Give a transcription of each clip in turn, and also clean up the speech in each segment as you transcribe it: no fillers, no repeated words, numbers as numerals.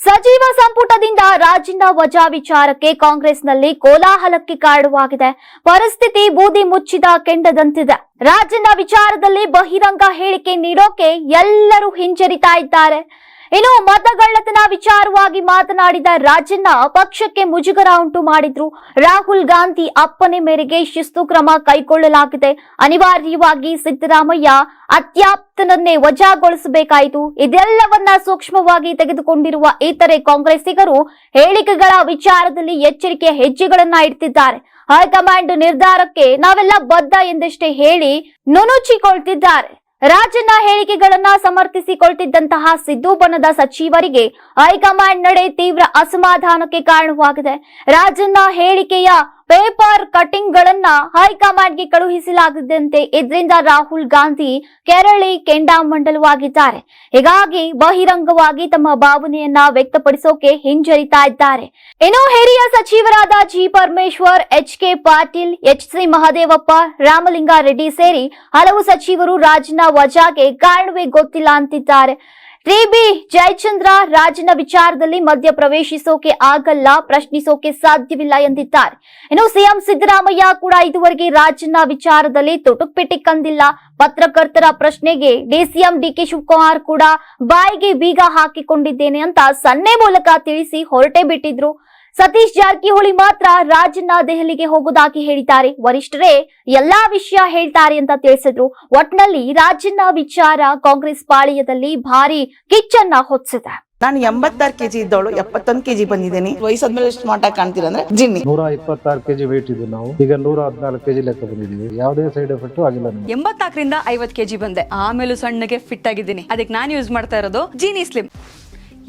ಸಚಿವ ಸಂಪುಟದಿಂದ ರಾಜಿನಾಮೆ ವಜಾ ವಿಚಾರಕ್ಕೆ ಕಾಂಗ್ರೆಸ್ನಲ್ಲಿ ಕೋಲಾಹಲಕ್ಕೆ ಕಾರಣವಾಗಿದೆ. ಪರಿಸ್ಥಿತಿ ಬೂದಿ ಮುಚ್ಚಿದ ಕೆಂಡದಂತಿದೆ. ರಾಜಿನಾಮೆ ವಿಚಾರದಲ್ಲಿ ಬಹಿರಂಗ ಹೇಳಿಕೆ ನೀಡೋಕೆ ಎಲ್ಲರೂ ಹಿಂಜರಿತಾ ಇದ್ದಾರೆ. ಇನ್ನು ಮತಗಳ್ಳತನ ವಿಚಾರವಾಗಿ ಮಾತನಾಡಿದ ರಾಜಣ್ಣ ಪಕ್ಷಕ್ಕೆ ಮುಜುಗರ ಉಂಟು ಮಾಡಿದ್ರು. ರಾಹುಲ್ ಗಾಂಧಿ ಅಪ್ಪನೆ ಮೇರೆಗೆ ಶಿಸ್ತು ಕ್ರಮ ಕೈಗೊಳ್ಳಲಾಗಿದೆ. ಅನಿವಾರ್ಯವಾಗಿ ಸಿದ್ದರಾಮಯ್ಯ ಅತ್ಯಾಪ್ತನನ್ನೇ ವಜಾಗೊಳಿಸಬೇಕಾಯಿತು. ಇದೆಲ್ಲವನ್ನ ಸೂಕ್ಷ್ಮವಾಗಿ ತೆಗೆದುಕೊಂಡಿರುವ ಇತರೆ ಕಾಂಗ್ರೆಸ್ಸಿಗರು ಹೇಳಿಕೆಗಳ ವಿಚಾರದಲ್ಲಿ ಎಚ್ಚರಿಕೆಯ ಹೆಜ್ಜೆಗಳನ್ನ ಇಡ್ತಿದ್ದಾರೆ. ಹೈಕಮಾಂಡ್ ನಿರ್ಧಾರಕ್ಕೆ ನಾವೆಲ್ಲ ಬದ್ಧ ಎಂದಷ್ಟೇ ಹೇಳಿ ನುಣುಚಿಕೊಳ್ತಿದ್ದಾರೆ. ರಾಜಣ್ಣ ಹೇಳಿಕೆಗಳನ್ನ ಸಮರ್ಥಿಸಿಕೊಳ್ತಿದ್ದಂತಹ ಸಿದ್ದು ಬಣದ ಸಚಿವರಿಗೆ ಹೈಕಮಾಂಡ್ ನಡೆ ತೀವ್ರ ಅಸಮಾಧಾನಕ್ಕೆ ಕಾರಣವಾಗಿದೆ. ರಾಜಣ್ಣ ಹೇಳಿಕೆಯ ಪೇಪರ್ ಕಟಿಂಗ್ ಗಳನ್ನ ಹೈಕಮಾಂಡ್ಗೆ ಕಳುಹಿಸಲಾಗಿದ್ದಂತೆ ಇದರಿಂದ ರಾಹುಲ್ ಗಾಂಧಿ ಕೆರಳಿ ಕೆಂಡಾಮಂಡಲವಾಗಿದ್ದಾರೆ. ಹೀಗಾಗಿ ಬಹಿರಂಗವಾಗಿ ತಮ್ಮ ಭಾವನೆಯನ್ನ ವ್ಯಕ್ತಪಡಿಸೋಕೆ ಹಿಂಜರಿತಾ ಇದ್ದಾರೆ. ಇನ್ನು ಹಿರಿಯ ಸಚಿವರಾದ G Parameshwar, H K Patil, H C Mahadevappa, Ramalinga Reddy ಸೇರಿ ಹಲವು ಸಚಿವರು ರಾಜಿನಾಮೆ ವಜಾಗೆ ಕಾರಣವೇ ಗೊತ್ತಿಲ್ಲ ಅಂತಿದ್ದಾರೆ. ಟಿ ಬಿ ಜಯಚಂದ್ರ ರಾಜಿನಾಮೆ ವಿಚಾರದಲ್ಲಿ ಮಧ್ಯ ಪ್ರವೇಶಿಸೋಕೆ ಆಗಲ್ಲ, ಪ್ರಶ್ನಿಸೋಕೆ ಸಾಧ್ಯವಿಲ್ಲ ಎಂದಿದ್ದಾರೆ. ಇನ್ನು ಸಿಎಂ ಸಿದ್ದರಾಮಯ್ಯ ಕೂಡ ಇದುವರೆಗೆ ರಾಜಿನಾಮೆ ವಿಚಾರದಲ್ಲಿ ತುಟುಕ್ ಪಿಟಿಕ್ ಅಂದಿಲ್ಲ. ಪತ್ರಕರ್ತರ ಪ್ರಶ್ನೆಗೆ ಡಿಸಿಎಂ ಡಿಕೆ ಶಿವಕುಮಾರ್ ಕೂಡ ಬಾಯಿಗೆ ಬೀಗ ಹಾಕಿಕೊಂಡಿದ್ದೇನೆ ಅಂತ ಸನ್ನೆ ಮೂಲಕ ತಿಳಿಸಿ ಹೊರಟೇ ಬಿಟ್ಟಿದ್ರು. ಸತೀಶ್ ಜಾರಕಿಹೊಳಿ ಮಾತ್ರ ರಾಜಣ್ಣ ದೆಹಲಿಗೆ ಹೋಗೋದಾಗಿ ಹೇಳಿದ್ದಾರೆ. ವರಿಷ್ಠರೇ ಎಲ್ಲಾ ವಿಷಯ ಹೇಳ್ತಾರೆ ಅಂತ ತಿಳಿಸಿದ್ರು. ಒಟ್ನಲ್ಲಿ ರಾಜಣ್ಣ ವಿಚಾರ ಕಾಂಗ್ರೆಸ್ ಪಾಳ್ಯದಲ್ಲಿ ಭಾರಿ ಕಿಚ್ಚನ್ನ ಹೊತ್ತಿಸಿದೆ. ನಾನು 86 ಕೆಜಿ ಇದ್ದವಳು 71 ಕೆಜಿ ಬಂದಿದ್ದೀನಿ. ವಯಸ್ಸಾದ್ಮೇಲೆ ಸ್ಮಾರ್ಟ್ ಆಗಿ ಕಾಣ್ತೀರಾ ಅಂದ್ರೆ ಜಿನ್ನಿ. 126 ಕೆಜಿ ವೇಟ್ ಇದ್ದು ನಾವು ಈಗ 114 ಕೆಜಿ ಲೆಕ್ಕ ಬಂದಿದ್ದೀವಿ. ಯಾವುದೇ ಸೈಡ್ ಎಫೆಕ್ಟ್ ಆಗಿಲ್ಲ. 84ರಿಂದ 50 ಕೆಜಿ ಬಂದೆ. ಆಮೇಲೆ ಸಣ್ಣಗೆ ಫಿಟ್ ಆಗಿದ್ದೀನಿ. ಅದಕ್ಕೆ ನಾನು ಯೂಸ್ ಮಾಡ್ತಾ ಇರೋದು ಜೀನಿ ಸ್ಲಿಮ್.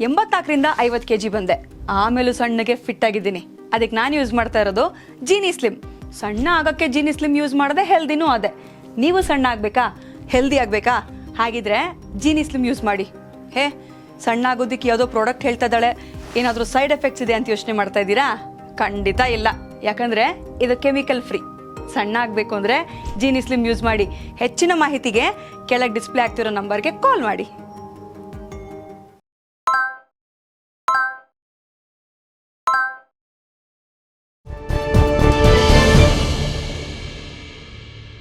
84ರಿಂದ 50 ಕೆಜಿ ಬಂದೆ. ಆಮೇಲೆ ಸಣ್ಣಗೆ ಫಿಟ್ ಆಗಿದ್ದೀನಿ. ಅದಕ್ಕೆ ನಾನು ಯೂಸ್ ಮಾಡ್ತಾ ಇರೋದು ಜೀನಿ ಸ್ಲಿಮ್. ಸಣ್ಣ ಆಗಕ್ಕೆ ಜೀನಿ ಸ್ಲಿಮ್ ಯೂಸ್ ಮಾಡದೆ ಹೆಲ್ದಿನೂ ಅದೇ. ನೀವು ಸಣ್ಣ ಆಗ್ಬೇಕಾ, ಹೆಲ್ದಿ ಆಗ್ಬೇಕಾ? ಹಾಗಿದ್ರೆ ಜೀನಿ ಸ್ಲಿಮ್ ಯೂಸ್ ಮಾಡಿ. ಸಣ್ಣ ಆಗೋದಕ್ಕೆ ಯಾವುದೋ ಪ್ರಾಡಕ್ಟ್ ಹೇಳ್ತಾ ಇದ್ದಾಳೆ, ಏನಾದರೂ ಸೈಡ್ ಎಫೆಕ್ಟ್ಸ್ ಇದೆ ಅಂತ ಯೋಚನೆ ಮಾಡ್ತಾ ಇದ್ದೀರಾ? ಖಂಡಿತ ಇಲ್ಲ. ಯಾಕಂದ್ರೆ ಇದು ಕೆಮಿಕಲ್ ಫ್ರೀ. ಸಣ್ಣ ಆಗಬೇಕು ಅಂದ್ರೆ ಜೀನಿ ಸ್ಲಿಮ್ ಯೂಸ್ ಮಾಡಿ. ಹೆಚ್ಚಿನ ಮಾಹಿತಿಗೆ ಕೆಳಗೆ ಡಿಸ್ಪ್ಲೇ ಆಗ್ತಿರೋ ನಂಬರ್ಗೆ ಕಾಲ್ ಮಾಡಿ.